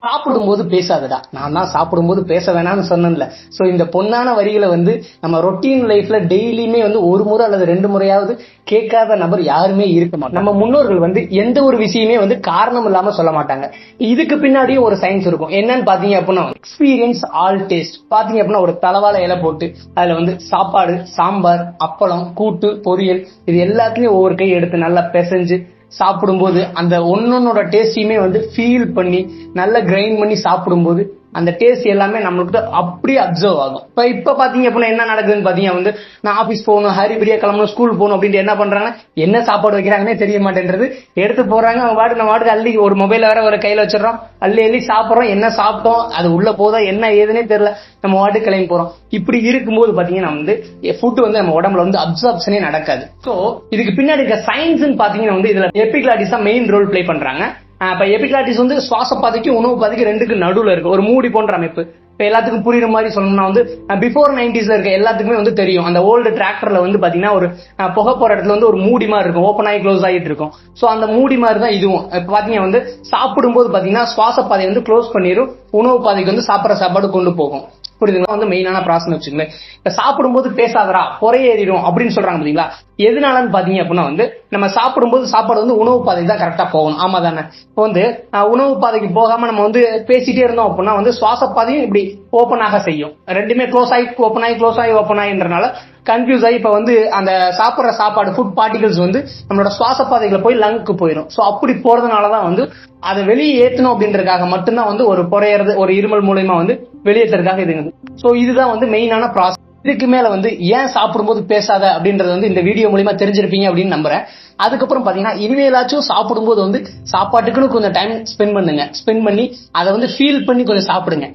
சாப்பிடும்போது பேசாதடா, நான் தான் சாப்பிடும்போது பேச வேணாம்னு சொன்னேன்ல. சோ இந்த பொன்னான வரிகளை வந்து நம்ம ரொட்டீன் லைஃப்ல டெய்லியுமே வந்து ஒரு முறை அல்லது 2 முறையாவது கேட்காத நபர் யாருமே இருக்க மாட்டாங்க. நம்ம முன்னோர்கள் வந்து எந்த ஒரு விஷயமே வந்து காரணம் இல்லாம சொல்ல மாட்டாங்க. இதுக்கு பின்னாடியும் ஒரு சயின்ஸ் இருக்கும். என்னன்னு பாத்தீங்க அப்படின்னா, எக்ஸ்பீரியன்ஸ் ஆல் டேஸ்ட். பாத்தீங்க அப்படின்னா ஒரு தலவாழை இலை போட்டு அதுல வந்து சாப்பாடு, சாம்பார், அப்பளம், கூட்டு, பொரியல் இது எல்லாத்துலயும் ஒவ்வொரு கை எடுத்து நல்லா பிசைஞ்சு சாப்பிடும்போது அந்த ஒன்னொன்னோட டேஸ்டையுமே வந்து ஃபீல் பண்ணி நல்லா கிரைண்ட் பண்ணி சாப்பிடும்போது அந்த டேஸ்ட் எல்லாமே நம்மளுக்கு அப்படியே அப்சர்வ் ஆகும். இப்ப பாத்தீங்க அப்படின்னா என்ன நடக்குதுன்னு பாத்தீங்க வந்து, நான் ஆபீஸ் போகணும், ஹரிபரியா கிளம்பணும், ஸ்கூல் போகணும் அப்படின்ட்டு என்ன பண்றாங்க, என்ன சாப்பாடு வைக்கிறாங்கன்னே தெரிய மாட்டேன்றது. எடுத்து போறாங்க, அவங்க வாட்டுக்கு அள்ளி ஒரு மொபைல் வேற ஒரு கையில வச்சிடறோம், அள்ளி சாப்பிடறோம். என்ன சாப்பிட்டோம், அது உள்ள போதா என்ன ஏதுன்னே தெரியல, நம்ம வாட்டுக்கு கிளம்பி போறோம். இப்படி இருக்கும்போது பாத்தீங்கன்னா வந்து ஃபுட் வந்து நம்ம உடம்புல வந்து அப்சார்ப்ஷனே நடக்காது. சோ இதுக்கு பின்னாடி இருக்க சயின்ஸ் பாத்தீங்கன்னா வந்து இதுல எபிகிளாட்டிஸ் தான் மெயின் ரோல் பிளே பண்றாங்க. இப்ப எபிகிளாட்டிஸ் வந்து சுவாச பாதைக்கு உணவு பாதைக்கு ரெண்டுக்கு நடுவுல இருக்கு, ஒரு மூடி போன்ற அமைப்பு. இப்ப எல்லாத்துக்கும் புரியுற மாதிரி சொல்லணும்னா வந்து பிஃபோர் 90s இருக்க எல்லாத்துக்குமே வந்து தெரியும், அந்த ஓல்டு டிராக்டர்ல வந்து பாத்தீங்கன்னா ஒரு புகை போற இடத்துல வந்து ஒரு மூடி மாதிரி இருக்கும், ஓப்பன் ஆகி க்ளோஸ் ஆகிட்டு இருக்கும். சோ அந்த மூடி மாதிரி தான் இதுவும். இப்ப பாத்தீங்கன்னா வந்து சாப்பிடும்போது பாத்தீங்கன்னா சுவாச பாதையை வந்து க்ளோஸ் பண்ணிடும், உணவு பாதைக்கு வந்து சாப்பிட்ற சாப்பாடு கொண்டு போகும். புரியுதுங்களா? வந்து மெயினான ப்ராசஸ் வச்சுங்களேன். இப்ப சாப்பிடும்போது பேசாதரா பொறையேறிடும் அப்படின்னு சொல்றாங்க பாத்தீங்களா, எதனாலன்னு பாத்தீங்க அப்படின்னா வந்து நம்ம சாப்பிடும்போது சாப்பாடு வந்து உணவு பாதைக்கு தான் கரெக்டா போகணும். ஆமா தானே? இப்போ வந்து உணவு பாதைக்கு போகாம நம்ம வந்து பேசிட்டே இருந்தோம் அப்படின்னா வந்து சுவாச பாதையும் இப்படி ஓப்பன் ஆக செய்யும். ரெண்டுமே க்ளோஸ் ஆகி ஓப்பன் ஆகி க்ளோஸ் ஆகி ஓப்பன் ஆகின்றனால கன்ஃபியூஸ் ஆகி இப்ப வந்து அந்த சாப்பிடுற சாப்பாடு ஃபுட் பார்ட்டிகல்ஸ் வந்து நம்மளோட சுவாச பாதைகளை போய் லங்க்கு போயிடும். சோ அப்படி போறதுனாலதான் வந்து அதை வெளியே ஏத்தணும் அப்படின்றதுக்காக மட்டும்தான் வந்து ஒரு குறையறது, ஒரு இருமல் மூலமா வந்து வெளியேற்றதுக்காக இது. சோ இதுதான் வந்து மெயினான ப்ராசஸ். இதுக்கு மேல வந்து ஏன் சாப்பிடும்போது பேசாத அப்படின்றது வந்து இந்த வீடியோ மூலமா தெரிஞ்சிருப்பீங்க அப்படின்னு நம்புறேன். அதுக்கப்புறம் பாத்தீங்கன்னா இனிமேலாச்சும் சாப்பிடும்போது வந்து சாப்பாட்டுக்குன்னு கொஞ்சம் டைம் ஸ்பெண்ட் பண்ணுங்க. ஸ்பெண்ட் பண்ணி அதை வந்து ஃபீல் பண்ணி கொஞ்சம் சாப்பிடுங்க.